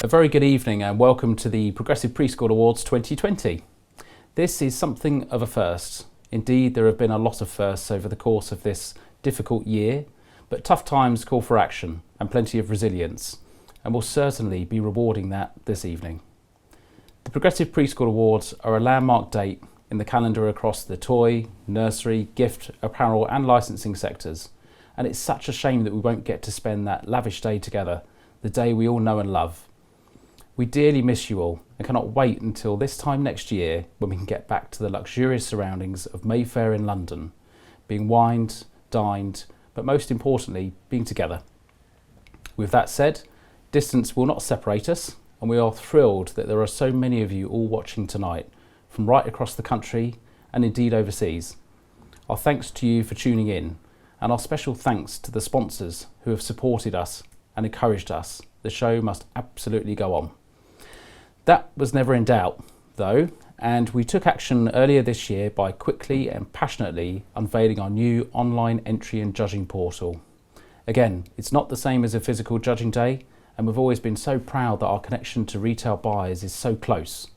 A very good evening and welcome to the Progressive Preschool Awards 2020. This is something of a first. Indeed, there have been a lot of firsts over the course of this difficult year, but tough times call for action and plenty of resilience, and we'll certainly be rewarding that this evening. The Progressive Preschool Awards are a landmark date in the calendar across the toy, nursery, gift, apparel and licensing sectors, and it's such a shame that we won't get to spend that lavish day together, the day we all know and love. We dearly miss you all and cannot wait until this time next year when we can get back to the luxurious surroundings of Mayfair in London, being wined, dined, but most importantly, being together. With that said, distance will not separate us, and we are thrilled that there are so many of you all watching tonight, from right across the country and indeed overseas. Our thanks to you for tuning in, and our special thanks to the sponsors who have supported us and encouraged us. The show must absolutely go on. That was never in doubt, though, and we took action earlier this year by quickly and passionately unveiling our new online entry and judging portal. Again, it's not the same as a physical judging day, and we've always been so proud that our connection to retail buyers is so close.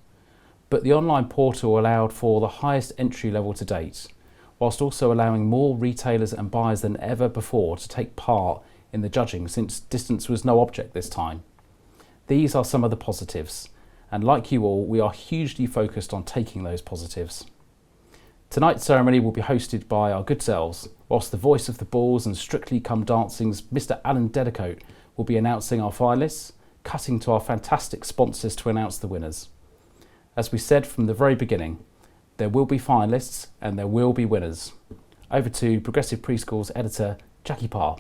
But the online portal allowed for the highest entry level to date, whilst also allowing more retailers and buyers than ever before to take part in the judging, since distance was no object this time. These are some of the positives. And like you all, we are hugely focused on taking those positives. Tonight's ceremony will be hosted by our good selves, whilst the voice of the balls and Strictly Come Dancing's Mr. Alan Dedicoat will be announcing our finalists, cutting to our fantastic sponsors to announce the winners. As we said from the very beginning, there will be finalists and there will be winners. Over to Progressive Preschool's editor, Jackie Parr.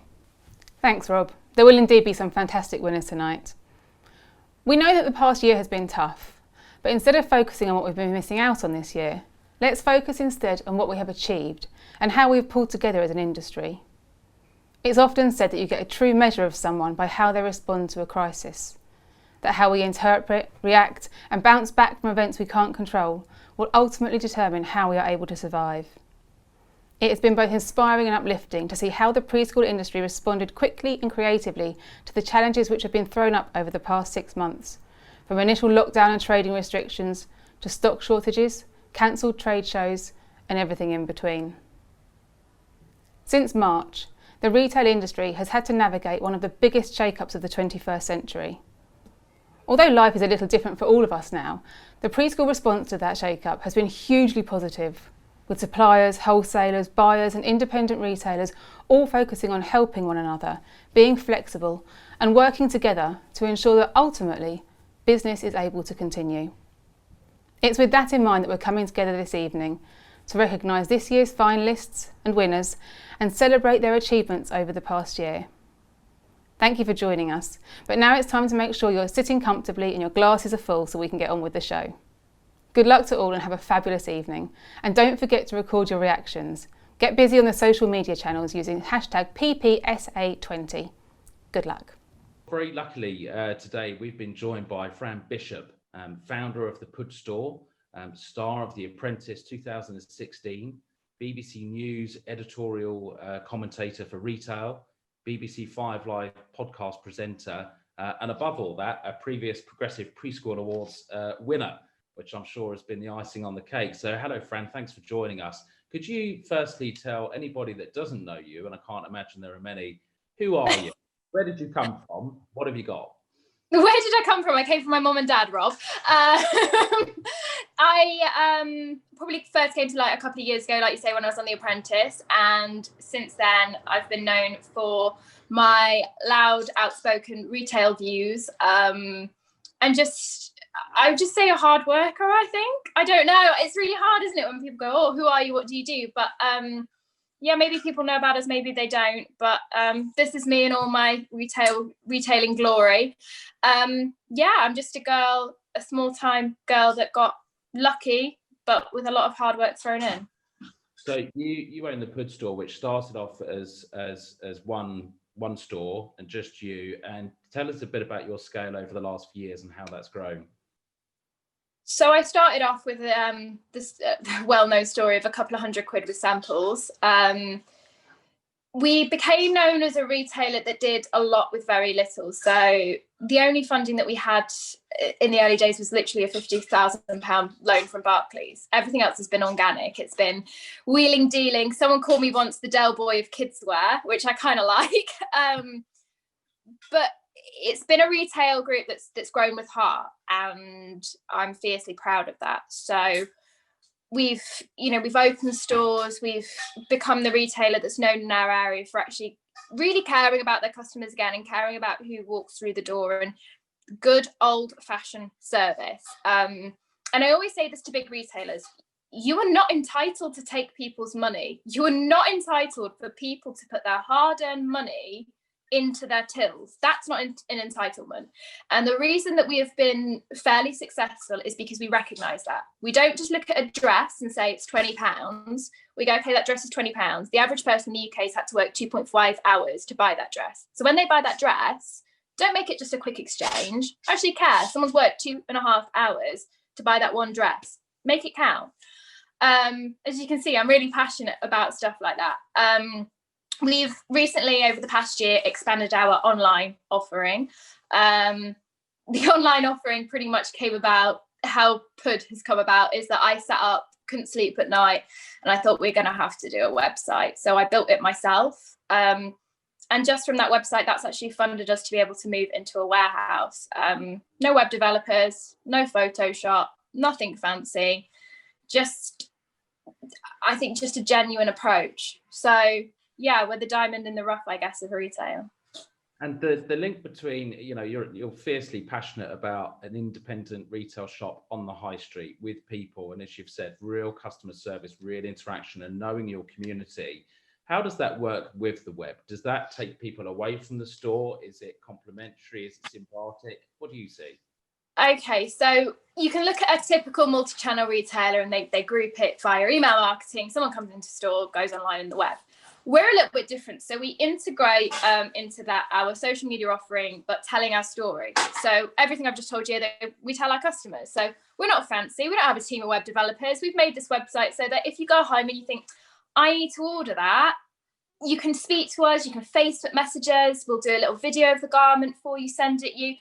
Thanks, Rob. There will indeed be some fantastic winners tonight. We know that the past year has been tough, but instead of focusing on what we've been missing out on this year, let's focus instead on what we have achieved and how we've pulled together as an industry. It's often said that you get a true measure of someone by how they respond to a crisis, that how we interpret, react and bounce back from events we can't control will ultimately determine how we are able to survive. It has been both inspiring and uplifting to see how the preschool industry responded quickly and creatively to the challenges which have been thrown up over the past 6 months, from initial lockdown and trading restrictions to stock shortages, cancelled trade shows and everything in between. Since March, the retail industry has had to navigate one of the biggest shake-ups of the 21st century. Although life is a little different for all of us now, the preschool response to that shake-up has been hugely positive, with suppliers, wholesalers, buyers and independent retailers all focusing on helping one another, being flexible and working together to ensure that ultimately business is able to continue. It's with that in mind that we're coming together this evening to recognise this year's finalists and winners and celebrate their achievements over the past year. Thank you for joining us, but now it's time to make sure you're sitting comfortably and your glasses are full so we can get on with the show. Good luck to all and have a fabulous evening. And don't forget to record your reactions. Get busy on the social media channels using hashtag #PPSA20. Good luck. Very luckily today we've been joined by Fran Bishop, founder of the Pud Store, star of The Apprentice 2016, BBC News editorial commentator for retail, BBC 5 Live podcast presenter, and above all that, a previous Progressive Preschool Awards winner, which I'm sure has been the icing on the cake. So hello, Fran, thanks for joining us. Could you firstly tell anybody that doesn't know you, and I can't imagine there are many, who are you? Where did you come from? What have you got? Where did I come from? I came from my mum and dad, Rob. I probably first came to light a couple of years ago, like you say, when I was on The Apprentice. And since then, I've been known for my loud, outspoken retail views and I would just say a hard worker, I think. I don't know. It's really hard, isn't it, when people go, oh, who are you? What do you do? But yeah, maybe people know about us, maybe they don't. But this is me in all my retailing glory. Yeah, I'm just a girl, a small-time girl that got lucky, but with a lot of hard work thrown in. So you own the Pud Store, which started off as one store and just you. And tell us a bit about your scale over the last few years and how that's grown. So I started off with this well-known story of a couple of £100 with samples. we became known as a retailer that did a lot with very little. So the only funding that we had in the early days was literally a £50,000 loan from Barclays. Everything else has been organic. It's been wheeling, dealing. Someone called me once the Del Boy of kids wear, which I kind of like. But it's been a retail group that's grown with heart, and I'm fiercely proud of that. So we've opened stores, we've become the retailer that's known in our area for actually really caring about their customers again, and caring about who walks through the door, and good old fashioned service. And I always say this to big retailers: you are not entitled to take people's money. You are not entitled for people to put their hard-earned money into their tills. That's not an entitlement. And the reason that we have been fairly successful is because we recognise that. We don't just look at a dress and say it's £20. We go, okay, that dress is £20. The average person in the UK has had to work 2.5 hours to buy that dress. So when they buy that dress, don't make it just a quick exchange. Actually care. Someone's worked 2.5 hours to buy that one dress. Make it count. As you can see, I'm really passionate about stuff like that. We've recently, over the past year, expanded our online offering. The online offering pretty much came about, how PUD has come about, is that I sat up, couldn't sleep at night, and I thought we're going to have to do a website. So I built it myself. And just from that website, that's actually funded us to be able to move into a warehouse. No web developers, no Photoshop, nothing fancy. I think just a genuine approach. So yeah, we're the diamond in the rough, I guess, of retail. And the link between, you're fiercely passionate about an independent retail shop on the high street with people, and as you've said, real customer service, real interaction, and knowing your community. How does that work with the web? Does that take people away from the store? Is it complementary? Is it symbiotic? What do you see? Okay, so you can look at a typical multi-channel retailer, and they group it via email marketing. Someone comes into store, goes online in the web. We're a little bit different. So we integrate into that our social media offering, but telling our story. So everything I've just told you, that we tell our customers. So we're not fancy. We don't have a team of web developers. We've made this website so that if you go home and you think, I need to order that, you can speak to us. You can Facebook messages. We'll do a little video of the garment for you, send it you.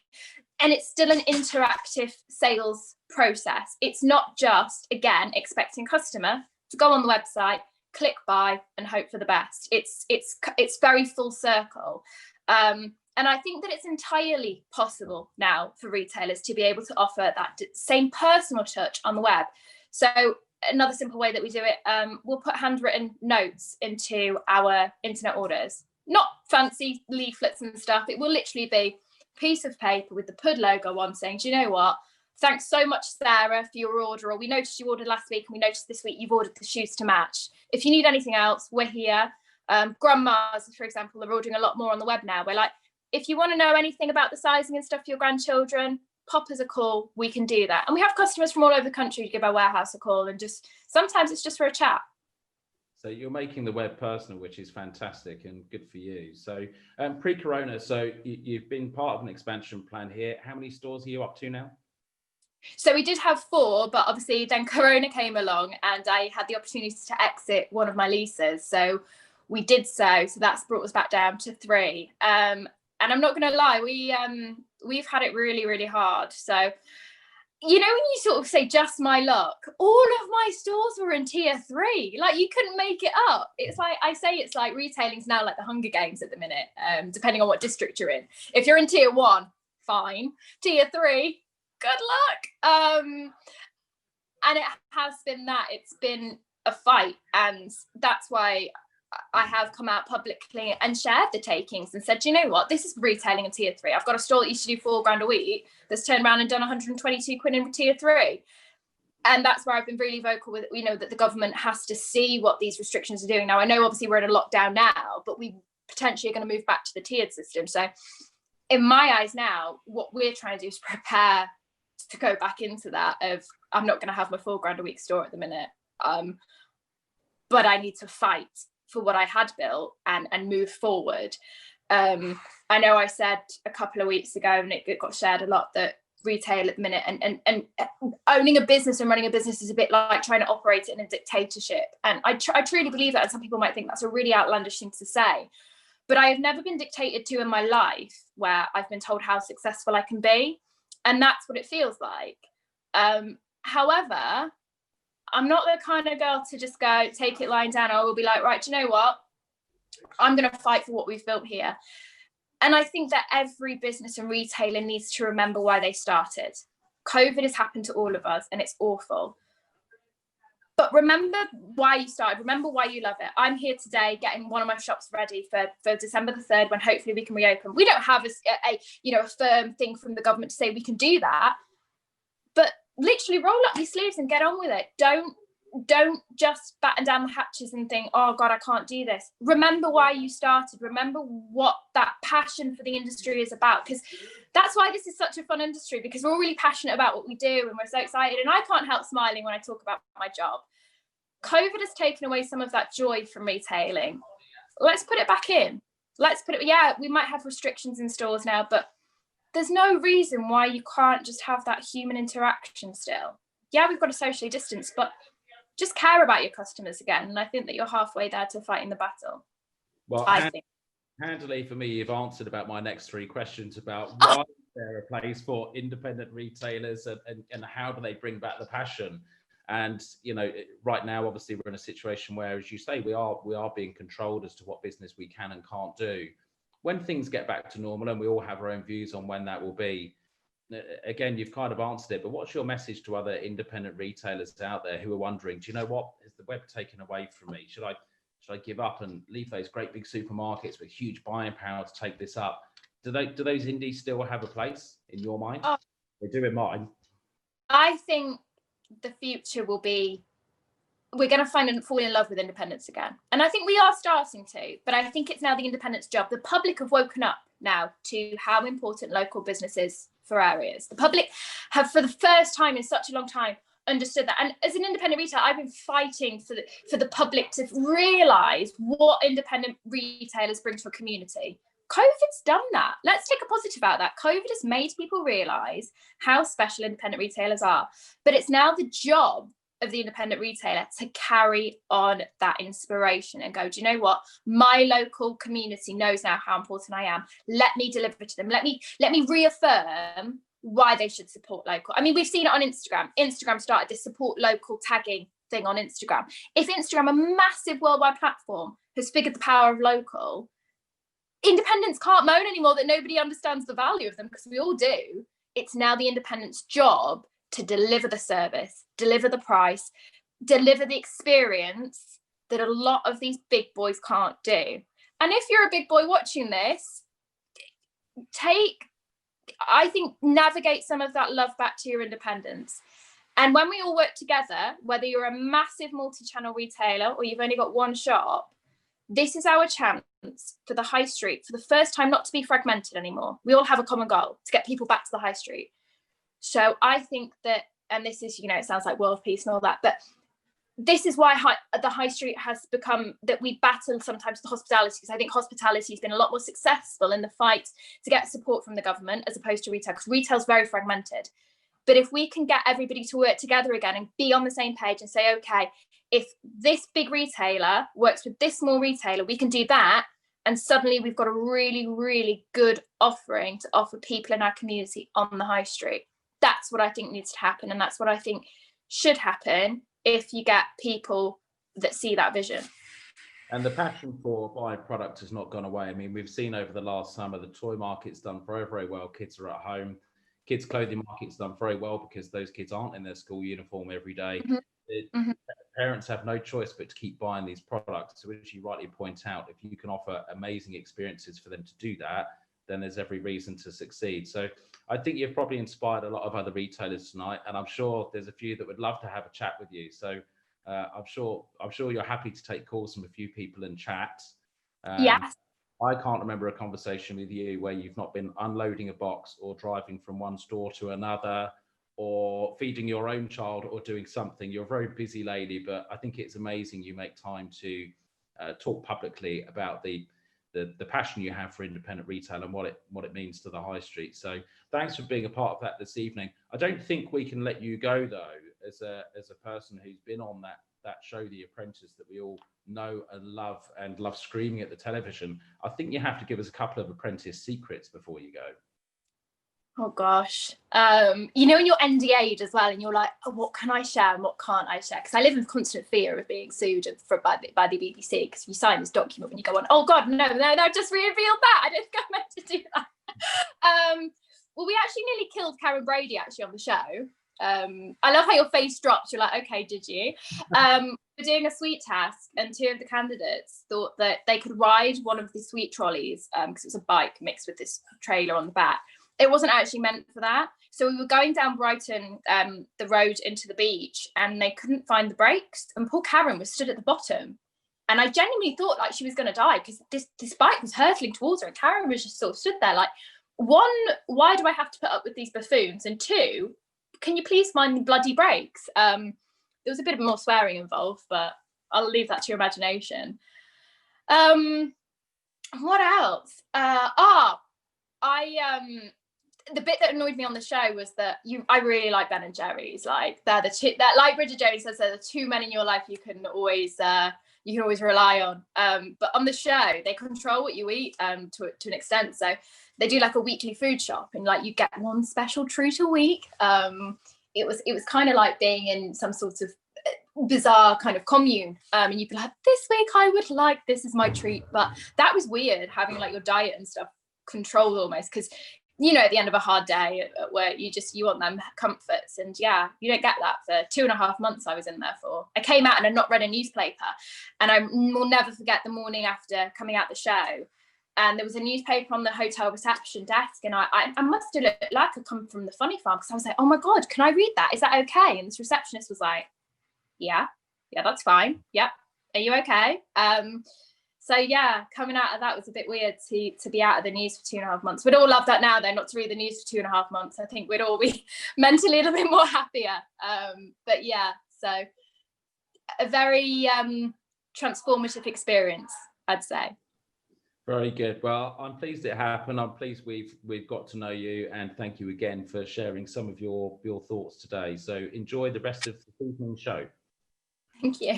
And it's still an interactive sales process. It's not just, again, expecting customer to go on the website, click buy, and hope for the best. It's very full circle. And I think that it's entirely possible now for retailers to be able to offer that same personal touch on the web. So another simple way that we do it, we'll put handwritten notes into our internet orders. Not fancy leaflets and stuff. It will literally be piece of paper with the PUD logo on, saying, do you know what, thanks so much, Sarah, for your order, or we noticed you ordered last week and we noticed this week you've ordered the shoes to match. If you need anything else, we're here. Grandmas, for example, are ordering a lot more on the web now. We're like, if you want to know anything about the sizing and stuff for your grandchildren, pop us a call, we can do that. And we have customers from all over the country who give our warehouse a call, and just sometimes it's just for a chat. So you're making the web personal, which is fantastic and good for you. So pre-corona, so you've been part of an expansion plan here. How many stores are you up to now? So we did have 4, but obviously then Corona came along and I had the opportunity to exit one of my leases. So we did so that's brought us back down to 3. And I'm not going to lie, we've had it really, really hard. So, when you sort of say just my luck, all of my stores were in tier 3. Like, you couldn't make it up. It's like, I say it's like retailing's now like the Hunger Games at the minute, depending on what district you're in. If you're in tier 1, fine. Tier 3, good luck. And it has been that. It's been a fight. And that's why I have come out publicly and shared the takings and said, you know what, this is retailing in tier 3. I've got a store that used to do £4,000 a week that's turned around and done 122 quid in tier 3. And that's where I've been really vocal with, that the government has to see what these restrictions are doing. Now, I know obviously we're in a lockdown now, but we potentially are going to move back to the tiered system. So in my eyes now, what we're trying to do is prepare to go back into that of, I'm not going to have my £4,000 a week store at the minute. But I need to fight for what I had built and move forward. I know I said a couple of weeks ago, and it got shared a lot, that retail at the minute, and owning a business and running a business is a bit like trying to operate it in a dictatorship. And I truly believe that, and some people might think that's a really outlandish thing to say, but I have never been dictated to in my life where I've been told how successful I can be, and that's what it feels like. However, I'm not the kind of girl to just go take it lying down. I will be like, right, do you know what, I'm going to fight for what we've built here. And I think that every business and retailer needs to remember why they started. COVID has happened to all of us and it's awful. But remember why you started. Remember why you love it. I'm here today getting one of my shops ready for December the 3rd, when hopefully we can reopen. We don't have a firm thing from the government to say we can do that. But literally roll up your sleeves and get on with it. Don't just batten down the hatches and think, oh God, I can't do this. Remember why you started. Remember what that passion for the industry is about, because that's why this is such a fun industry, because we're all really passionate about what we do and we're so excited. And I can't help smiling when I talk about my job. COVID has taken away some of that joy from retailing. Let's put it back in. Yeah, we might have restrictions in stores now, but there's no reason why you can't just have that human interaction still. Yeah, we've got to socially distance, but just care about your customers again. And I think that you're halfway there to fighting the battle. Well, I think. Handily for me, you've answered about my next 3 questions about why is there a place for independent retailers and how do they bring back the passion? And, you know, right now, obviously, we're in a situation where, as you say, we are being controlled as to what business we can and can't do. When things get back to normal, and we all have our own views on when that will be, again, you've kind of answered it, but what's your message to other independent retailers out there who are wondering, do you know what, is the web taken away from me? Should I give up and leave those great big supermarkets with huge buying power to take this up? Do those indies still have a place in your mind? Oh, they do in mine. I think the future will be, we're going to find and fall in love with independence again. And I think we are starting to, but I think it's now the independent's job. The public have woken up now to how important local business is for areas. The public have, for the first time in such a long time, understood that. And as an independent retailer, I've been fighting for the public to realise what independent retailers bring to a community. COVID's done that. Let's take a positive out of that. COVID has made people realise how special independent retailers are. But it's now the job of the independent retailer to carry on that inspiration and go, do you know what? My local community knows now how important I am. Let me deliver to them. Let me reaffirm why they should support local. I mean, we've seen it on Instagram. Instagram started this support local tagging thing on Instagram. If Instagram, a massive worldwide platform, has figured the power of local, independents can't moan anymore that nobody understands the value of them, because we all do. It's now the independent's job to deliver the service, deliver the price, deliver the experience that a lot of these big boys can't do. And if you're a big boy watching this, navigate some of that love back to your independence. And when we all work together, whether you're a massive multi-channel retailer or you've only got one shop, this is our chance for the high street, for the first time, not to be fragmented anymore. We all have a common goal, to get people back to the high street. So I think that, and this is, it sounds like world peace and all that, but this is why the high street has become, that we battle sometimes the hospitality, because I think hospitality has been a lot more successful in the fight to get support from the government as opposed to retail, because retail is very fragmented. But if we can get everybody to work together again and be on the same page and say, okay, if this big retailer works with this small retailer, we can do that. And suddenly we've got a really, really good offering to offer people in our community on the high street. That's what I think needs to happen. And that's what I think should happen if you get people that see that vision. And the passion for buying product has not gone away. I mean, we've seen over the last summer, the toy market's done very, very well. Kids are at home. Kids' clothing market's done very well because those kids aren't in their school uniform every day. Mm-hmm. Parents have no choice but to keep buying these products. So as you rightly point out, if you can offer amazing experiences for them to do that, then there's every reason to succeed. So I think you've probably inspired a lot of other retailers tonight, and I'm sure there's a few that would love to have a chat with you. So I'm sure you're happy to take calls from a few people and chat. Yes. I can't remember a conversation with you where you've not been unloading a box or driving from one store to another or feeding your own child or doing something. You're a very busy lady, but I think it's amazing you make time to talk publicly about the the passion you have for independent retail and what it means to the high street. So thanks for being a part of that this evening. I don't think we can let you go though, as a person who's been on that show, The Apprentice, that we all know and love screaming at the television. I think you have to give us a couple of Apprentice secrets before you go. Oh gosh. You know, when you're NDA'd as well, and you're like, oh, what can I share and what can't I share? Because I live in constant fear of being sued by the BBC, because you sign this document when you go on, oh God, no, just revealed that. I didn't think I meant to do that. Well, we actually nearly killed Karen Brady actually on the show. I love how your face dropped. You're like, okay, did you? We're doing a sweet task, and two of the candidates thought that they could ride one of the sweet trolleys, because it was a bike mixed with this trailer on the back. It wasn't actually meant for that. So we were going down Brighton, the road into the beach, and they couldn't find the brakes. And poor Karen was stood at the bottom. And I genuinely thought like she was going to die, because this bike was hurtling towards her, and Karen was just sort of stood there like, one, why do I have to put up with these buffoons? And two, can you please find the bloody brakes? There was a bit more swearing involved, but I'll leave that to your imagination. What else? The bit that annoyed me on the show was that I really like Ben and Jerry's. Like they're the two that, like Bridget Jones says, there are two men in your life you can always rely on. But on the show, they control what you eat to an extent. So they do like a weekly food shop, and like you get one special treat a week. It was kind of like being in some sort of bizarre kind of commune, and you'd be like, this week I would like, this is my treat. But that was weird, having like your diet and stuff controlled almost, because you know, at the end of a hard day at work, you want them comforts. And yeah, you don't get that for 2.5 months I was in there for. I came out and had not read a newspaper. And I will never forget the morning after coming out the show. And there was a newspaper on the hotel reception desk. And I must have looked like I'd come from the funny farm, because I was like, oh my God, can I read that? Is that okay? And this receptionist was like, yeah, that's fine. Yep. Are you okay? So yeah, coming out of that was a bit weird to be out of the news for 2.5 months. We'd all love that now, though, not to read the news for 2.5 months. I think we'd all be mentally a little bit more happier. But yeah, so a very transformative experience, I'd say. Very good. Well, I'm pleased it happened. I'm pleased we've got to know you, and thank you again for sharing some of your thoughts today. So enjoy the rest of the evening show. Thank you.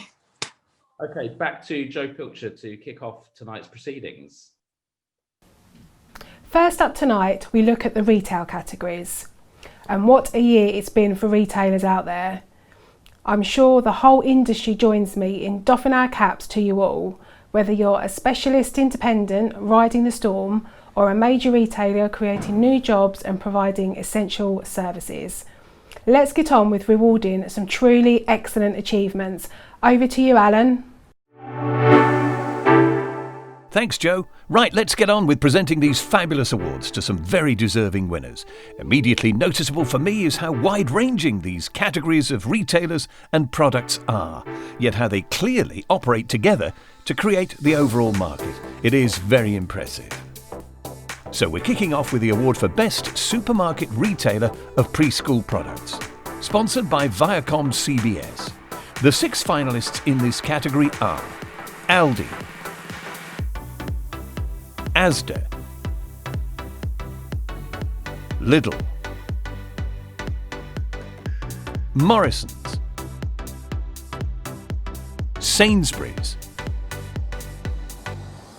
Okay, back to Jo Pilcher to kick off tonight's proceedings. First up tonight, we look at the retail categories. And what a year it's been for retailers out there. I'm sure the whole industry joins me in doffing our caps to you all, whether you're a specialist independent riding the storm or a major retailer creating new jobs and providing essential services. Let's get on with rewarding some truly excellent achievements. Over to you, Alan. Thanks, Jo. Right, let's get on with presenting these fabulous awards to some very deserving winners. Immediately noticeable for me is how wide-ranging these categories of retailers and products are, yet how they clearly operate together to create the overall market. It is very impressive. So we're kicking off with the award for Best Supermarket Retailer of Preschool Products, sponsored by Viacom CBS. The 6 finalists in this category are Aldi, Asda, Lidl, Morrisons, Sainsbury's,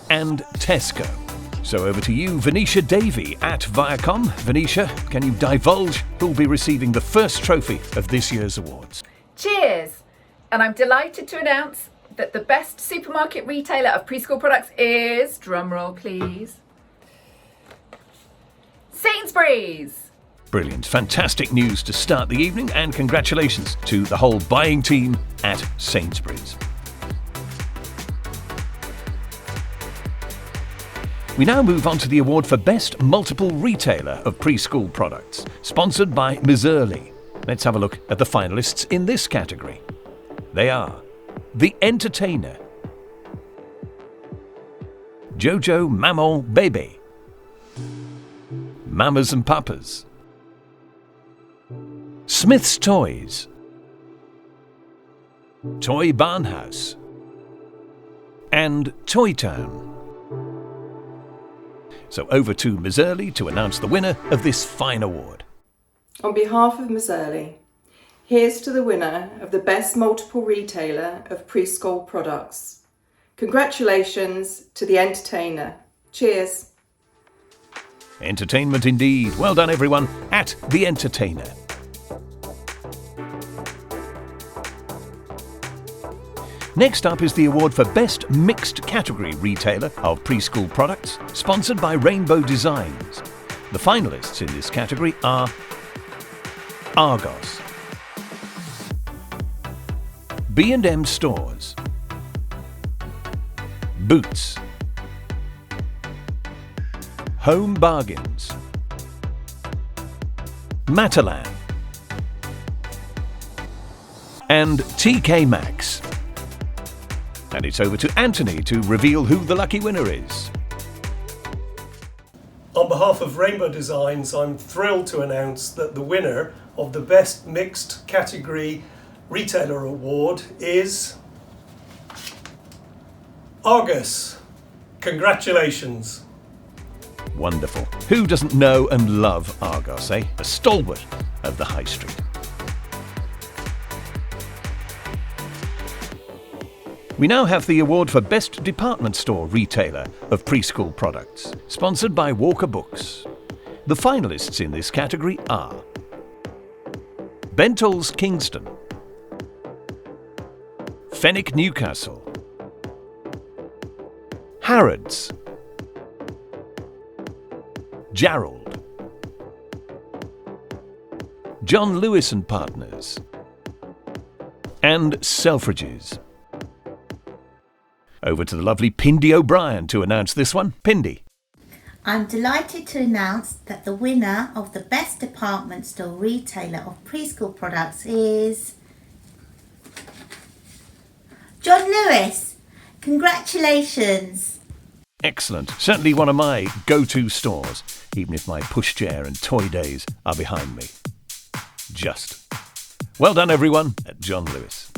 and Tesco. So over to you, Venetia Davey at Viacom. Venetia, can you divulge who'll be receiving the first trophy of this year's awards? Cheers! And I'm delighted to announce that the best supermarket retailer of preschool products is, drumroll please, Sainsbury's! Brilliant, fantastic news to start the evening, and congratulations to the whole buying team at Sainsbury's. We now move on to the award for Best Multiple Retailer of Preschool Products, sponsored by Ms. Early. Let's have a look at the finalists in this category. They are The Entertainer, Jojo Maman Bébé, Mamas and Papas, Smith's Toys, Toy Barnhouse, and Toy Town. So over to Ms. Early to announce the winner of this fine award. On behalf of Ms. Early, here's to the winner of the Best Multiple Retailer of Preschool Products. Congratulations to the entertainer. Cheers. Entertainment indeed. Well done everyone at The Entertainer. Next up is the award for Best Mixed Category Retailer of Preschool Products, sponsored by Rainbow Designs. The finalists in this category are Argos, B&M Stores, Boots, Home Bargains, Matalan, and TK Maxx. And it's over to Anthony to reveal who the lucky winner is. On behalf of Rainbow Designs, I'm thrilled to announce that the winner of the Best Mixed Category Retailer Award is Argos. Congratulations. Wonderful. Who doesn't know and love Argos, eh? A stalwart of the high street. We now have the award for Best Department Store Retailer of Preschool Products, sponsored by Walker Books. The finalists in this category are Bentall's Kingston, Fenwick Newcastle, Harrods, Gerald, John Lewis and Partners, and Selfridges. Over to the lovely Pindy O'Brien to announce this one. Pindy. I'm delighted to announce that the winner of the Best Department Store Retailer of Preschool Products is John Lewis. Congratulations. Excellent. Certainly one of my go-to stores, even if my pushchair and toy days are behind me. Just. Well done everyone at John Lewis.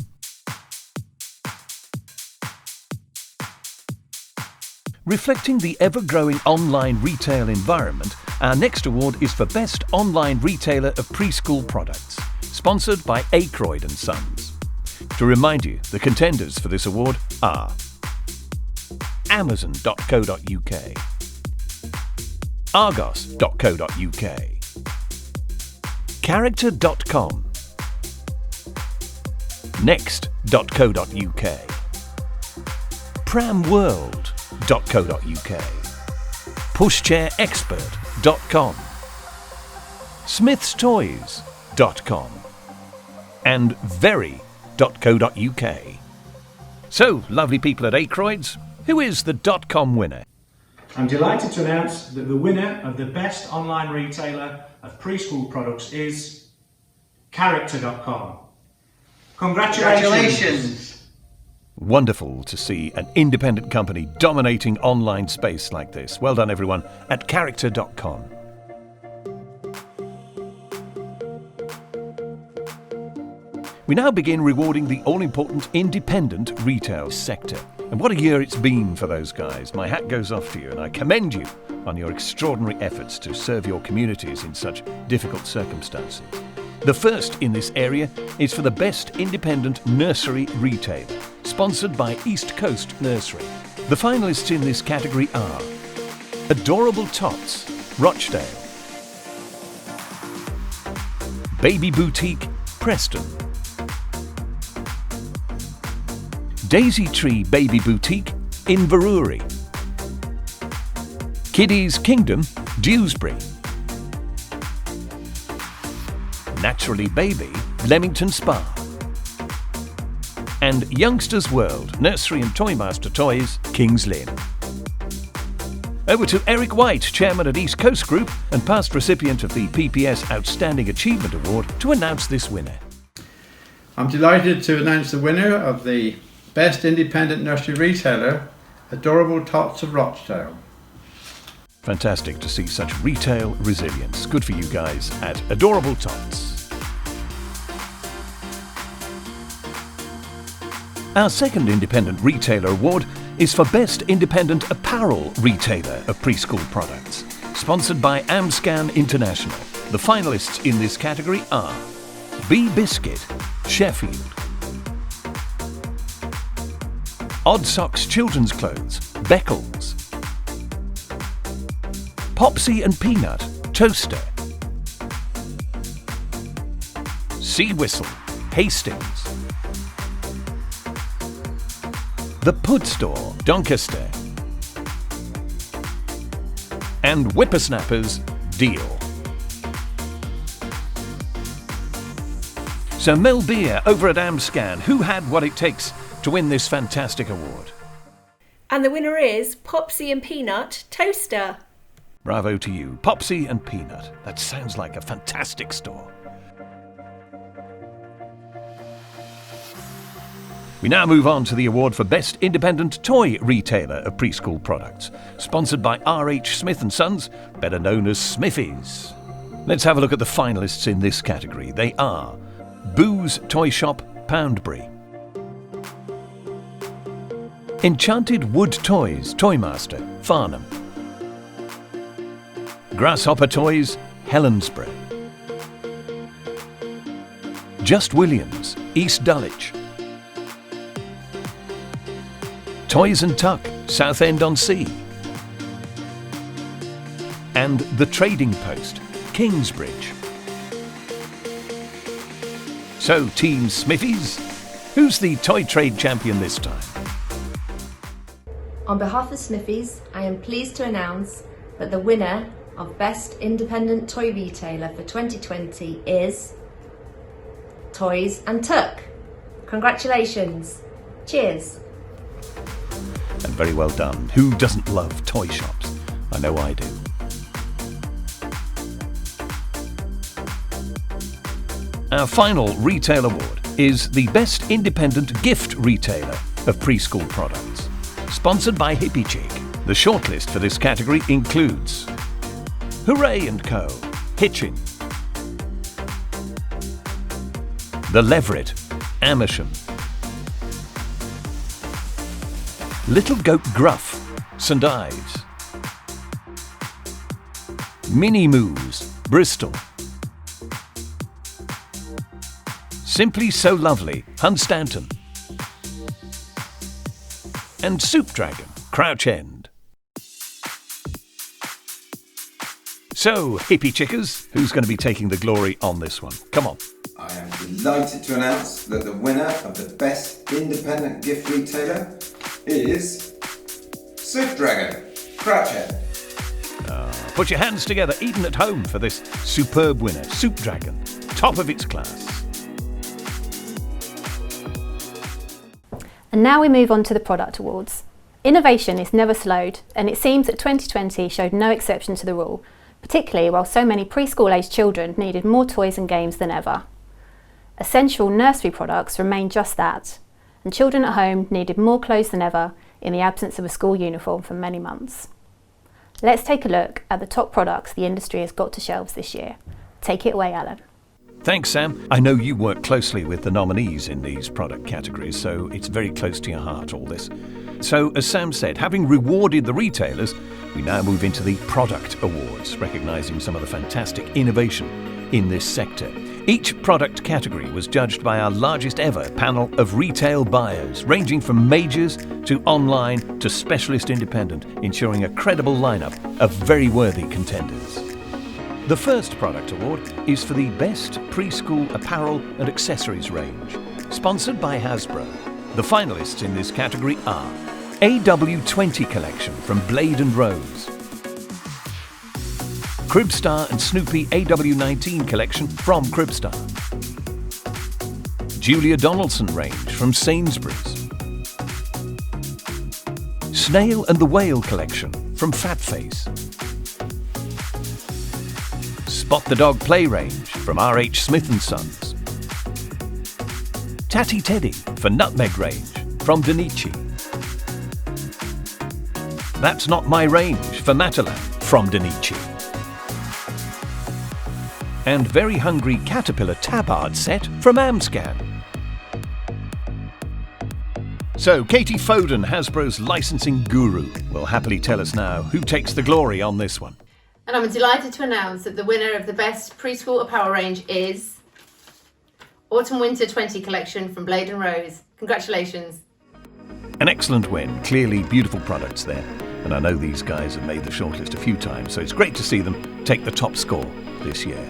Reflecting the ever-growing online retail environment, our next award is for Best Online Retailer of Preschool Products, sponsored by Aykroyd & Sons. To remind you, the contenders for this award are Amazon.co.uk, Argos.co.uk, Character.com, Next.co.uk, Pramworld.co.uk, PushchairExpert.com, SmithsToys.com, and Very.co.uk. So, lovely people at Aykroyd's, who is the .com winner? I'm delighted to announce that the winner of the Best Online Retailer of Preschool Products is Character.com. Congratulations! Wonderful to see an independent company dominating online space like this. Well done everyone at Character.com. We now begin rewarding the all-important independent retail sector. And what a year it's been for those guys. My hat goes off to you and I commend you on your extraordinary efforts to serve your communities in such difficult circumstances. The first in this area is for the Best Independent Nursery Retailer, sponsored by East Coast Nursery. The finalists in this category are Adorable Tots, Rochdale, Baby Boutique, Preston, Daisy Tree Baby Boutique, Inverurie, Kiddies Kingdom, Dewsbury, Naturally Baby, Leamington Spa, and Youngsters World, Nursery and Toymaster Toys, Kings Lynn. Over to Eric White, Chairman at East Coast Group and past recipient of the PPS Outstanding Achievement Award, to announce this winner. I'm delighted to announce the winner of the Best Independent Nursery Retailer, Adorable Tots of Rochdale. Fantastic to see such retail resilience. Good for you guys at Adorable Tots. Our second Independent Retailer Award is for Best Independent Apparel Retailer of Preschool Products, sponsored by Amscan International. The finalists in this category are Bee Biscuit, Sheffield; Odd Socks Children's Clothes, Beccles; Popsy and Peanut, Toaster; Sea Whistle, Hastings; The Pud Store, Doncaster; and Whippersnappers, Deal. So Mel Beer over at Amscan, who had what it takes to win this fantastic award? And the winner is Popsy and Peanut Toaster. Bravo to you. Popsy and Peanut. That sounds like a fantastic store. We now move on to the award for Best Independent Toy Retailer of Preschool Products, sponsored by R.H. Smith & Sons, better known as Smithies. Let's have a look at the finalists in this category. They are Boo's Toy Shop, Poundbury; Enchanted Wood Toys, Toymaster, Farnham; Grasshopper Toys, Helensburgh; Just Williams, East Dulwich; Toys and Tuck, Southend-on-Sea; and The Trading Post, Kingsbridge. So, Team Smithies, who's the toy trade champion this time? On behalf of Smithies, I am pleased to announce that the winner of Best Independent Toy Retailer for 2020 is Toys and Tuck. Congratulations. Cheers. And very well done. Who doesn't love toy shops? I know I do. Our final retail award is the Best Independent Gift Retailer of Preschool Products, sponsored by Hippie Chick. The shortlist for this category includes Hooray & Co., Hitchin; The Leveret, Amersham; Little Goat Gruff, St Ives; Mini Moos, Bristol; Simply So Lovely, Hunstanton; and Soup Dragon, Crouch End. So, hippie chickers, who's going to be taking the glory on this one? Come on. I am delighted to announce that the winner of the Best Independent Gift Retailer is Soup Dragon, Crouch End. Put your hands together, even at home, for this superb winner, Soup Dragon, top of its class. And now we move on to the product awards. Innovation is never slowed, and it seems that 2020 showed no exception to the rule, particularly while so many preschool-aged children needed more toys and games than ever. Essential nursery products remained just that, and children at home needed more clothes than ever in the absence of a school uniform for many months. Let's take a look at the top products the industry has got to shelves this year. Take it away, Alan. Thanks, Sam. I know you work closely with the nominees in these product categories, so it's very close to your heart, all this. So, as Sam said, having rewarded the retailers, we now move into the product awards, recognising some of the fantastic innovation in this sector. Each product category was judged by our largest ever panel of retail buyers, ranging from majors to online to specialist independent, ensuring a credible lineup of very worthy contenders. The first product award is for the Best Preschool Apparel and Accessories range, sponsored by Hasbro. The finalists in this category are AW20 Collection from Blade & Rose, Cribstar and Snoopy AW19 Collection from Cribstar, Julia Donaldson range from Sainsbury's, Snail and the Whale Collection from Fatface, Spot the Dog Play range from R.H. Smith & Sons, Tatty Teddy for Nutmeg range from Danichi, That's Not My Range for Matalan from Danichi, and Very Hungry Caterpillar Tabard set from Amscan. So, Katie Foden, Hasbro's licensing guru, will happily tell us now who takes the glory on this one. And I'm delighted to announce that the winner of the best preschool apparel range is Autumn Winter 20 collection from Blade & Rose. Congratulations. An excellent win, clearly beautiful products there. And I know these guys have made the shortlist a few times, so it's great to see them take the top score this year.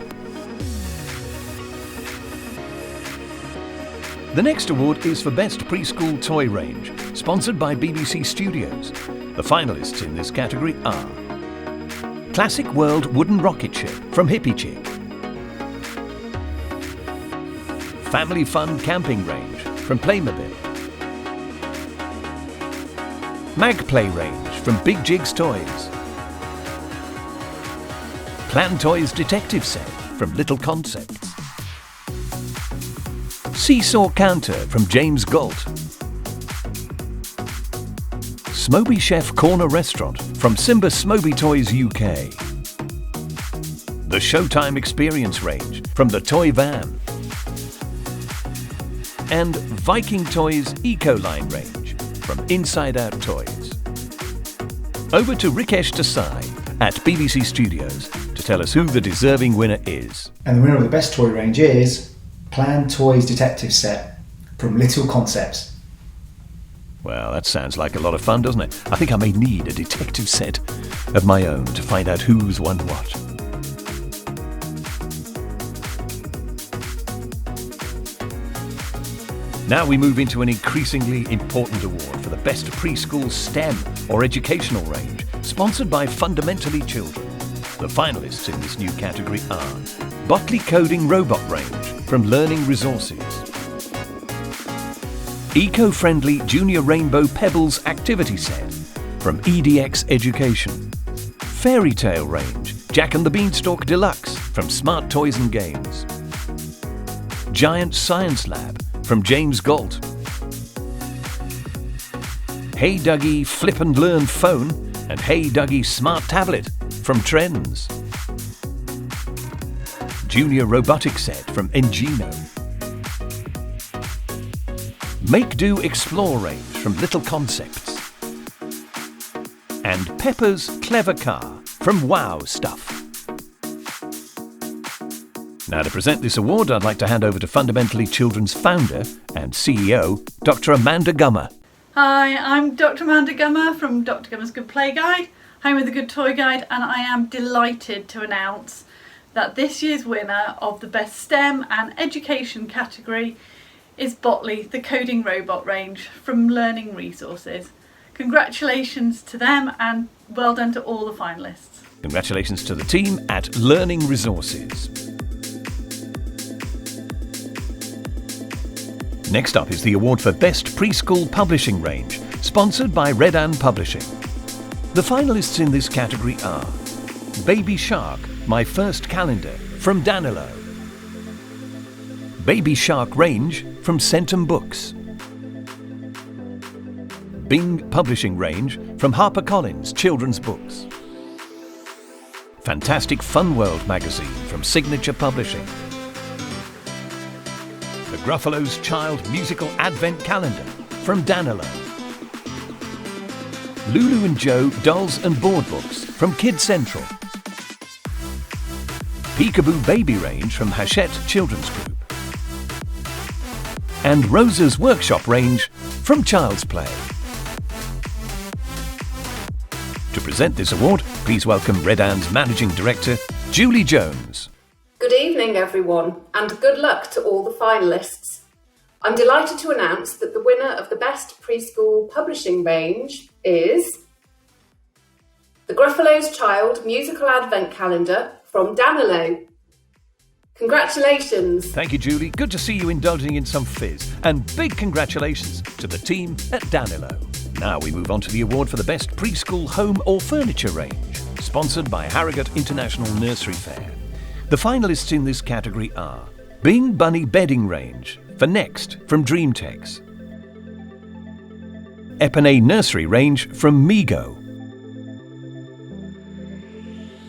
The next award is for Best Preschool Toy Range, sponsored by BBC Studios. The finalists in this category are Classic World Wooden Rocket Ship from Hippie Chick, Family Fun Camping Range from Playmobil, Mag Play Range from Big Jigs Toys, Plan Toys Detective Set from Little Concepts, Seesaw Counter from James Galt, Smoby Chef Corner Restaurant from Simba Smoby Toys UK, the Showtime Experience Range from The Toy Van, and Viking Toys Eco-Line Range from Inside Out Toys. Over to Rikesh Desai at BBC Studios to tell us who the deserving winner is. And the winner of the best toy range is Plan Toys Detective Set from Little Concepts. Well, that sounds like a lot of fun, doesn't it? I think I may need a detective set of my own to find out who's won what. Now we move into an increasingly important award for the best preschool STEM or educational range, sponsored by Fundamentally Children. The finalists in this new category are Botley Coding Robot Range from Learning Resources, Eco-Friendly Junior Rainbow Pebbles Activity Set from EDX Education, Fairy Tale Range Jack and the Beanstalk Deluxe from Smart Toys and Games, Giant Science Lab from James Galt, Hey Dougie Flip and Learn Phone and Hey Dougie Smart Tablet from Trends, Junior Robotic Set from Engino, Make Do Explore Range from Little Concepts, and Pepper's Clever Car from Wow Stuff. Now, to present this award, I'd like to hand over to Fundamentally Children's founder and CEO, Dr. Amanda Gummer. Hi, I'm Dr. Amanda Gummer from Dr. Gummer's Good Play Guide, home of the Good Toy Guide, and I am delighted to announce that this year's winner of the Best STEM and Education category is Botley, the Coding Robot Range from Learning Resources. Congratulations to them and well done to all the finalists. Congratulations to the team at Learning Resources. Next up is the award for Best Preschool Publishing Range, sponsored by Red Ann Publishing. The finalists in this category are Baby Shark, My First Calendar from Danilo, Baby Shark Range from Centum Books, Bing Publishing Range from HarperCollins Children's Books, Fantastic Fun World magazine from Signature Publishing, The Gruffalo's Child Musical Advent Calendar from Danilo, Lulu and Joe Dolls and Board Books from Kid Central, Peekaboo Baby Range from Hachette Children's Group, and Rosa's Workshop Range from Child's Play. To present this award, please welcome Red Ann's Managing Director, Julie Jones. Good evening, everyone, and good luck to all the finalists. I'm delighted to announce that the winner of the Best Preschool Publishing Range is The Gruffalo's Child Musical Advent Calendar from Danilo. Congratulations. Thank you, Julie. Good to see you indulging in some fizz. And big congratulations to the team at Danilo. Now we move on to the award for the Best Preschool Home or Furniture Range, sponsored by Harrogate International Nursery Fair. The finalists in this category are Bing Bunny Bedding Range for Next from Dreamtex, Epinay Nursery Range from Migo,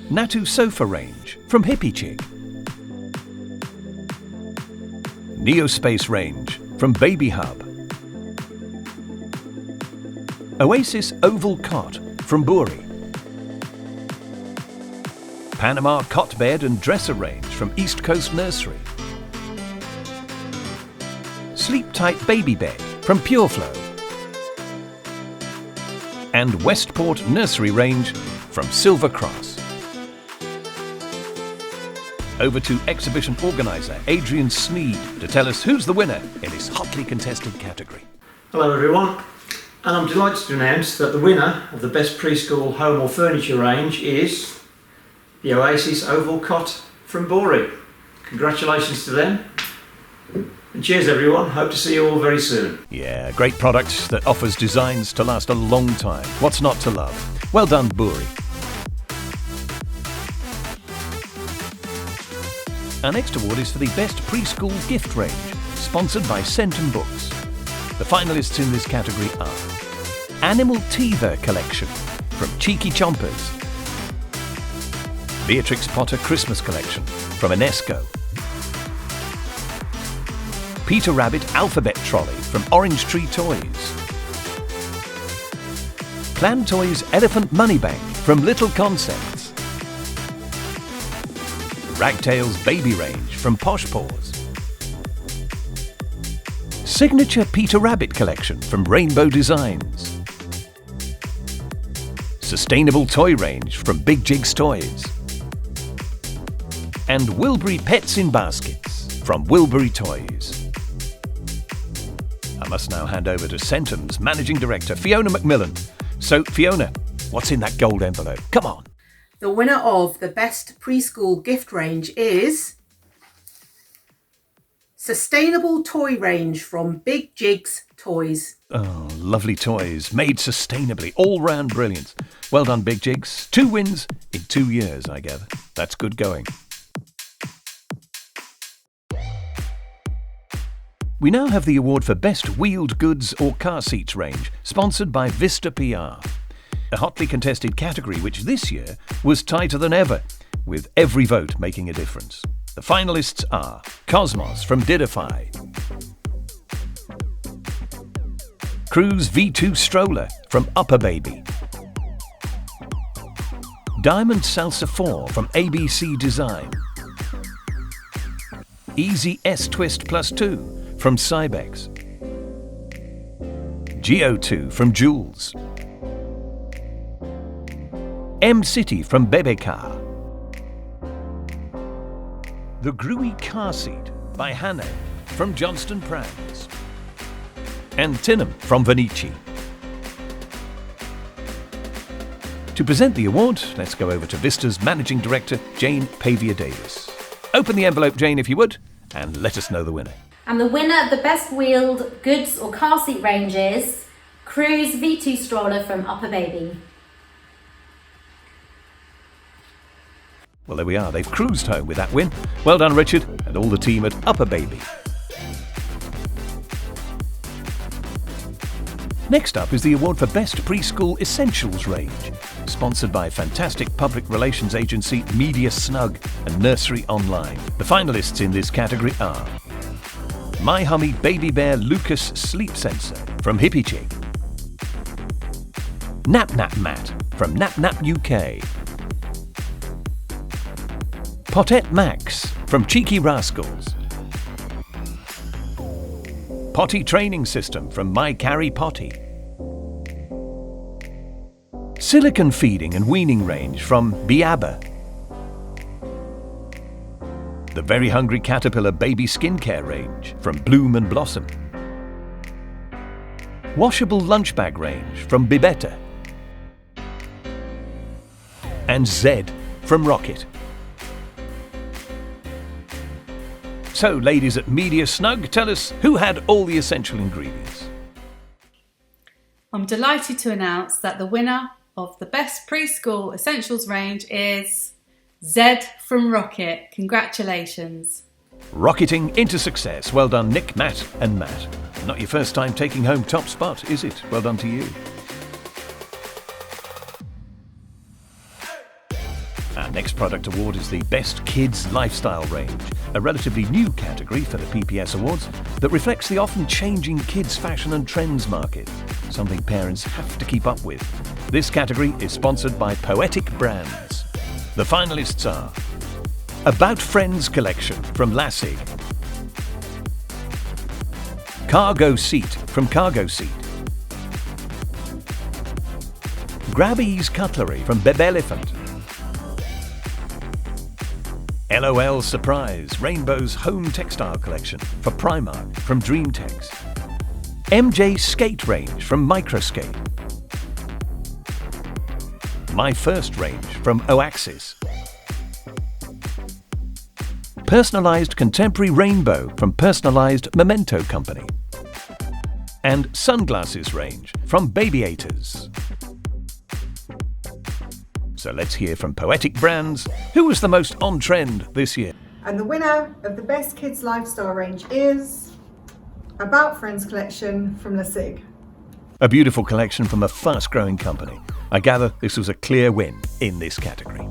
Natu Sofa Range from Hippie Chick, Neospace Range from Baby Hub, Oasis Oval Cot from Buri. Panama Cot Bed and Dresser Range from East Coast Nursery. Sleep Tight Baby Bed from Pure Flow. And Westport Nursery Range from Silver Cross. Over to exhibition organiser Adrian Sneed to tell us who's the winner in this hotly contested category. Hello everyone, and I'm delighted to announce that the winner of the Best Preschool Home or Furniture range is the Oasis Oval Cot from Buri. Congratulations to them. And cheers everyone, hope to see you all very soon. Yeah, great product that offers designs to last a long time. What's not to love? Well done, Buri. Our next award is for the Best Preschool Gift Range, sponsored by Centum Books. The finalists in this category are Animal Teether Collection from Cheeky Chompers, Beatrix Potter Christmas Collection from Enesco, Peter Rabbit Alphabet Trolley from Orange Tree Toys, Clan Toys Elephant Money Bank from Little Concepts, Ragtail's Baby Range from Posh Paws, Signature Peter Rabbit Collection from Rainbow Designs, Sustainable Toy Range from Big Jigs Toys, and Wilbury Pets in Baskets from Wilbury Toys. I must now hand over to Centum's Managing Director, Fiona McMillan. So, Fiona, what's in that gold envelope? Come on. The winner of the Best Preschool Gift Range is Sustainable Toy Range from Big Jigs Toys. Oh, lovely toys, made sustainably, all-round brilliance. Well done, Big Jigs. 2 wins in 2 years, I gather. That's good going. We now have the award for Best Wheeled Goods or Car Seats range, sponsored by Vista PR. A hotly contested category which this year was tighter than ever, with every vote making a difference. The finalists are Cosmos from Didify, Cruise V2 Stroller from Upper Baby, Diamond Salsa 4 from ABC Design, Easy S Twist Plus 2 from Cybex, Geo2 from Jules, M-City from Bebecar, The Gruy Car Seat by Hannah from Johnston Prams, and Tinham from Venici. To present the award, let's go over to Vista's Managing Director, Jane Pavia-Davis. Open the envelope, Jane, if you would, and let us know the winner. And the winner of the Best Wheeled Goods or Car Seat range is Cruise V2 Stroller from Upper Baby. Well, there we are. They've cruised home with that win. Well done, Richard, and all the team at Upper Baby. Next up is the award for Best Preschool Essentials range, sponsored by fantastic public relations agency Media Snug and Nursery Online. The finalists in this category are My Hummy Baby Bear Lucas Sleep Sensor from Hippie Chick, Nap Nap Mat from Nap Nap UK, Potette Max from Cheeky Rascals, Potty Training System from My Carry Potty, Silicon Feeding and Weaning Range from Biaba, the Very Hungry Caterpillar Baby Skincare Range from Bloom and Blossom, Washable Lunch Bag Range from Bibetta, and Zed from Rocket. So, ladies at Media Snug, tell us who had all the essential ingredients. I'm delighted to announce that the winner of the Best Preschool Essentials range is Zed from Rocket. Congratulations. Rocketing into success. Well done, Nick, Matt and Matt. Not your first time taking home top spot, is it? Well done to you. Our next product award is the Best Kids Lifestyle Range, a relatively new category for the PPS Awards that reflects the often changing kids' fashion and trends market, something parents have to keep up with. This category is sponsored by Poetic Brands. The finalists are About Friends collection from Lassig, Cargo Seat from Cargo Seat, Grab Ease Cutlery from Beb Elephant, LOL Surprise, Rainbow's Home Textile Collection for Primark from Dreamtex, MJ Skate Range from Microskate, My First Range from Oaxis, Personalised Contemporary Rainbow from Personalised Memento Company, and Sunglasses Range from Babyators. So let's hear from Poetic Brands, who was the most on-trend this year. And the winner of the Best Kids Lifestyle range is About Friends collection from Lassig. A beautiful collection from a fast-growing company. I gather this was a clear win in this category.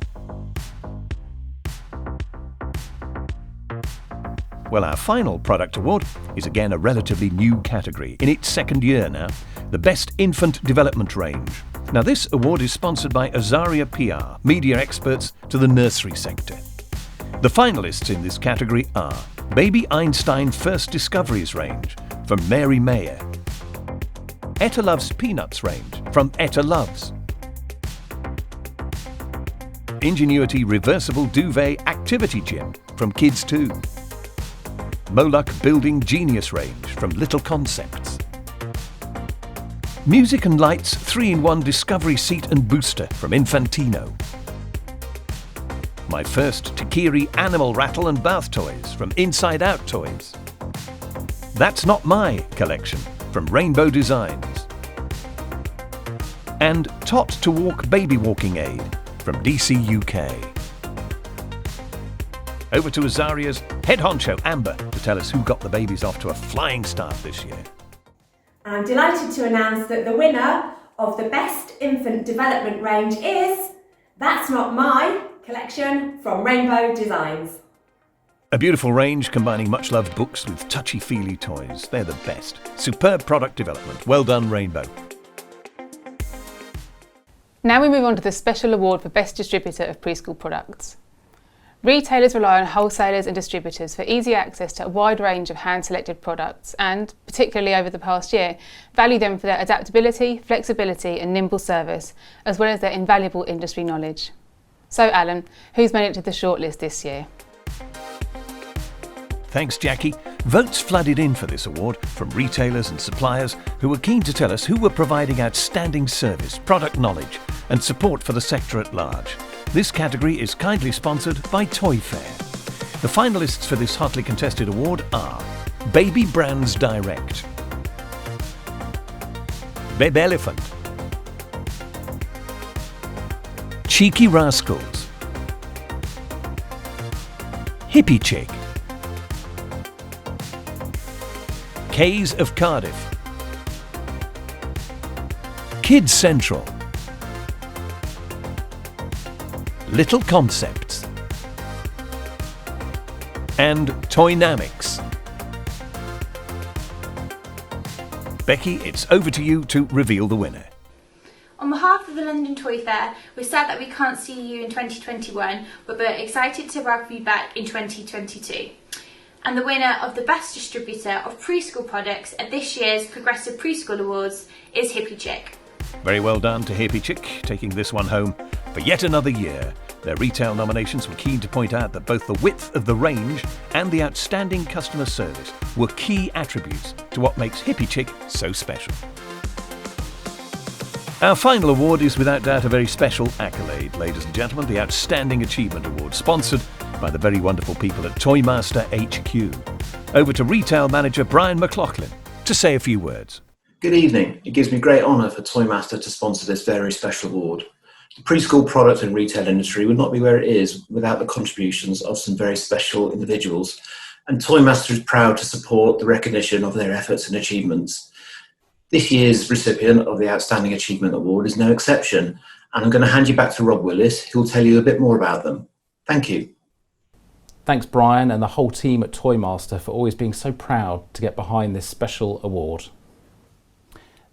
Well, our final product award is again a relatively new category, in its second year now, the Best Infant Development Range. Now, this award is sponsored by Azaria PR, media experts to the nursery sector. The finalists in this category are Baby Einstein First Discoveries range from Mary Mayer, Etta Loves Peanuts range from Etta Loves, Ingenuity Reversible Duvet Activity Gym from Kids 2, Moloch Building Genius range from Little Concepts, Music and Lights 3-in-1 Discovery Seat and Booster from Infantino, My First Takiri Animal Rattle and Bath Toys from Inside Out Toys, That's Not My collection from Rainbow Designs, and Tot to Walk Baby Walking Aid from DC UK. Over to Azaria's head honcho Amber to tell us who got the babies off to a flying start this year. I'm delighted to announce that the winner of the Best Infant Development range is That's Not My collection from Rainbow Designs. A beautiful range combining much-loved books with touchy-feely toys. They're the best. Superb product development. Well done, Rainbow. Now we move on to the special award for Best Distributor of Preschool Products. Retailers rely on wholesalers and distributors for easy access to a wide range of hand-selected products and, particularly over the past year, value them for their adaptability, flexibility and nimble service, as well as their invaluable industry knowledge. So Alan, who's made it to the shortlist this year? Thanks, Jackie. Votes flooded in for this award from retailers and suppliers who were keen to tell us who were providing outstanding service, product knowledge and support for the sector at large. This category is kindly sponsored by Toy Fair. The finalists for this hotly contested award are Baby Brands Direct, Beb Elephant, Cheeky Rascals, Hippie Chick, K's of Cardiff, Kids Central, Little Concepts, and Toynamics. Becky, it's over to you to reveal the winner. On behalf of the London Toy Fair, we're sad that we can't see you in 2021, but we're excited to welcome you back in 2022. And the winner of the Best Distributor of Preschool Products at this year's Progressive Preschool Awards is Hippie Chick. Very well done to Hippie Chick, taking this one home for yet another year. Their retail nominations were keen to point out that both the width of the range and the outstanding customer service were key attributes to what makes Hippie Chick so special. Our final award is without doubt a very special accolade, ladies and gentlemen, the Outstanding Achievement Award, sponsored by the very wonderful people at Toymaster HQ. Over to Retail Manager Brian McLaughlin to say a few words. Good evening. It gives me great honour for Toymaster to sponsor this very special award. The preschool product and retail industry would not be where it is without the contributions of some very special individuals, and Toymaster is proud to support the recognition of their efforts and achievements. This year's recipient of the Outstanding Achievement Award is no exception, and I'm going to hand you back to Rob Willis, who will tell you a bit more about them. Thank you. Thanks Brian and the whole team at Toymaster for always being so proud to get behind this special award.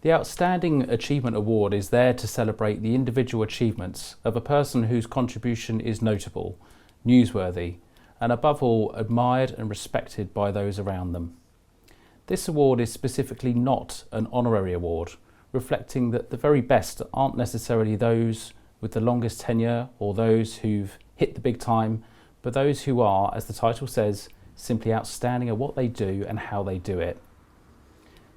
The Outstanding Achievement Award is there to celebrate the individual achievements of a person whose contribution is notable, newsworthy, and above all admired and respected by those around them. This award is specifically not an honorary award, reflecting that the very best aren't necessarily those with the longest tenure or those who've hit the big time, but those who are, as the title says, simply outstanding at what they do and how they do it.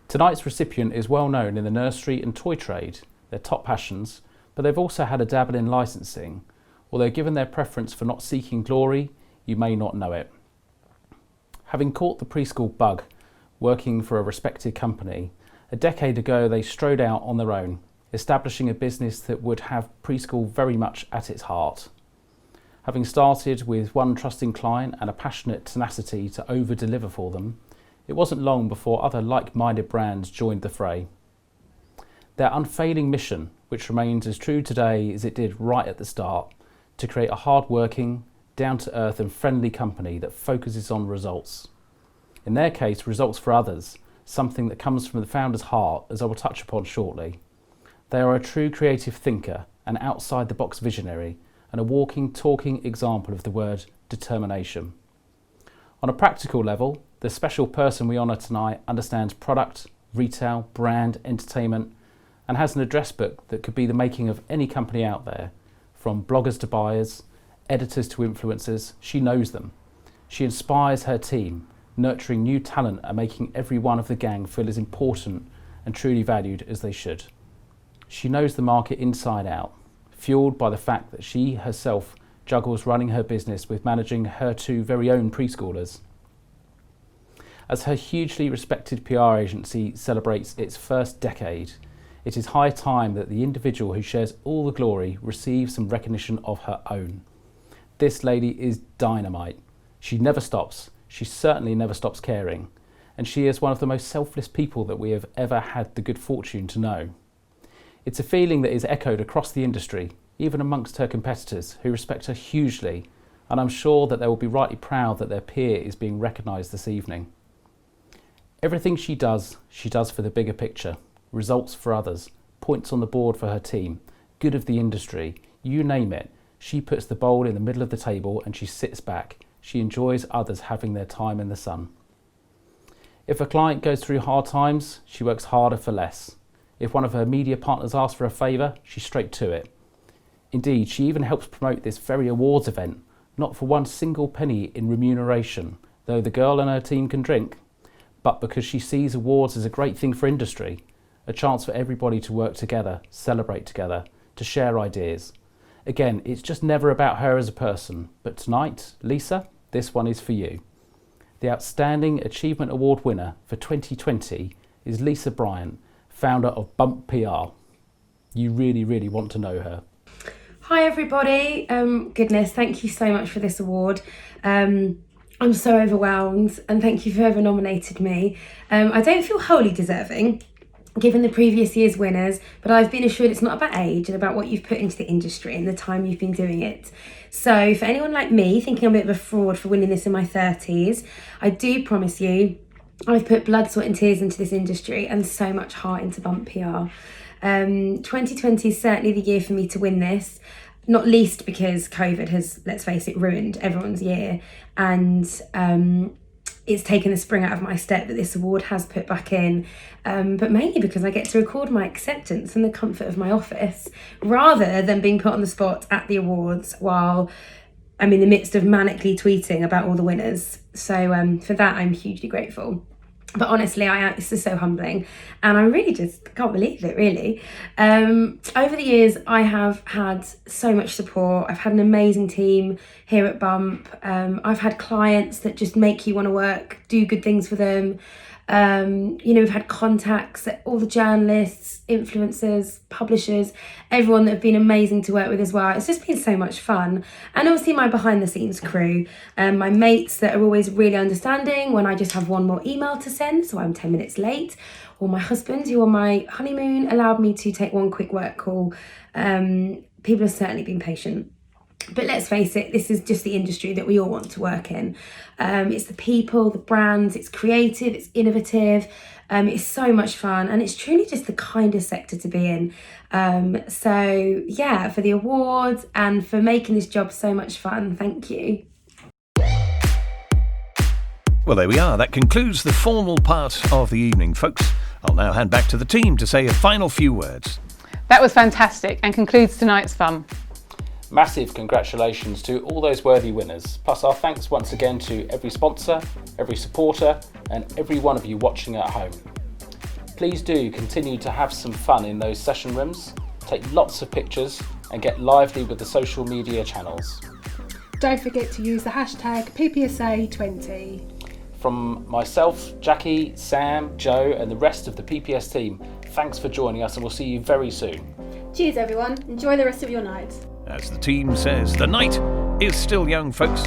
Tonight's recipient is well known in the nursery and toy trade, their top passions, but they've also had a dabble in licensing. Although given their preference for not seeking glory, you may not know it. Having caught the preschool bug, working for a respected company, a decade ago they strode out on their own, establishing a business that would have preschool very much at its heart. Having started with one trusting client and a passionate tenacity to over-deliver for them, it wasn't long before other like-minded brands joined the fray. Their unfailing mission, which remains as true today as it did right at the start, to create a hard-working, down-to-earth and friendly company that focuses on results. In their case, results for others, something that comes from the founder's heart, as I will touch upon shortly. They are a true creative thinker, an outside-the-box visionary, and a walking, talking example of the word determination. On a practical level, the special person we honour tonight understands product, retail, brand, entertainment, and has an address book that could be the making of any company out there. From bloggers to buyers, editors to influencers, she knows them. She inspires her team, nurturing new talent and making every one of the gang feel as important and truly valued as they should. She knows the market inside out, fueled by the fact that she herself juggles running her business with managing her two very own preschoolers. As her hugely respected PR agency celebrates its first decade, it is high time that the individual who shares all the glory receives some recognition of her own. This lady is dynamite. She never stops. She certainly never stops caring. And she is one of the most selfless people that we have ever had the good fortune to know. It's a feeling that is echoed across the industry, even amongst her competitors, who respect her hugely, and I'm sure that they will be rightly proud that their peer is being recognised this evening. Everything she does for the bigger picture, results for others, points on the board for her team, good of the industry, you name it. She puts the bowl in the middle of the table and she sits back. She enjoys others having their time in the sun. If a client goes through hard times, she works harder for less. If one of her media partners asks for a favour, she's straight to it. Indeed, she even helps promote this very awards event, not for one single penny in remuneration, though the girl and her team can drink, but because she sees awards as a great thing for industry, a chance for everybody to work together, celebrate together, to share ideas. Again, it's just never about her as a person, but tonight, Lisa, this one is for you. The Outstanding Achievement Award winner for 2020 is Lisa Bryant, founder of Bump PR. You really, really want to know her. Hi everybody, goodness, thank you so much for this award. I'm so overwhelmed and thank you for whoever nominated me. I don't feel wholly deserving given the previous year's winners, but I've been assured it's not about age and about what you've put into the industry and the time you've been doing it. So for anyone like me thinking I'm a bit of a fraud for winning this in my 30s, I do promise you I've put blood, sweat and tears into this industry and so much heart into Bump PR. 2020 is certainly the year for me to win this, not least because COVID has, let's face it, ruined everyone's year, and it's taken the spring out of my step that this award has put back in, but mainly because I get to record my acceptance in the comfort of my office rather than being put on the spot at the awards while I'm in the midst of manically tweeting about all the winners. So for that I'm hugely grateful. But honestly, this is so humbling and I really just can't believe it, really. Over the years, I have had so much support. I've had an amazing team here at Bump. I've had clients that just make you want to work, do good things for them. We've had contacts, all the journalists, influencers, publishers, everyone that have been amazing to work with as well. It's just been so much fun. And obviously my behind the scenes crew, my mates that are always really understanding when I just have one more email to send, so I'm 10 minutes late, or my husband who on my honeymoon allowed me to take one quick work call. People have certainly been patient. But let's face it, this is just the industry that we all want to work in. It's the people, the brands, it's creative, it's innovative, it's so much fun, and it's truly just the kindest sector to be in. So yeah, for the awards and for making this job so much fun, thank you. Well, there we are. That concludes the formal part of the evening, folks. I'll now hand back to the team to say a final few words. That was fantastic and concludes tonight's fun. Massive congratulations to all those worthy winners, plus our thanks once again to every sponsor, every supporter and every one of you watching at home. Please do continue to have some fun in those session rooms, take lots of pictures and get lively with the social media channels. Don't forget to use the hashtag PPSA20. From myself, Jackie, Sam, Joe and the rest of the PPS team, thanks for joining us and we'll see you very soon. Cheers everyone, enjoy the rest of your night. As the team says, the night is still young, folks,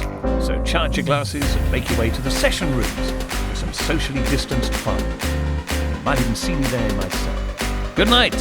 so charge your glasses and make your way to the session rooms for some socially distanced fun. Might even see me there myself. Good night.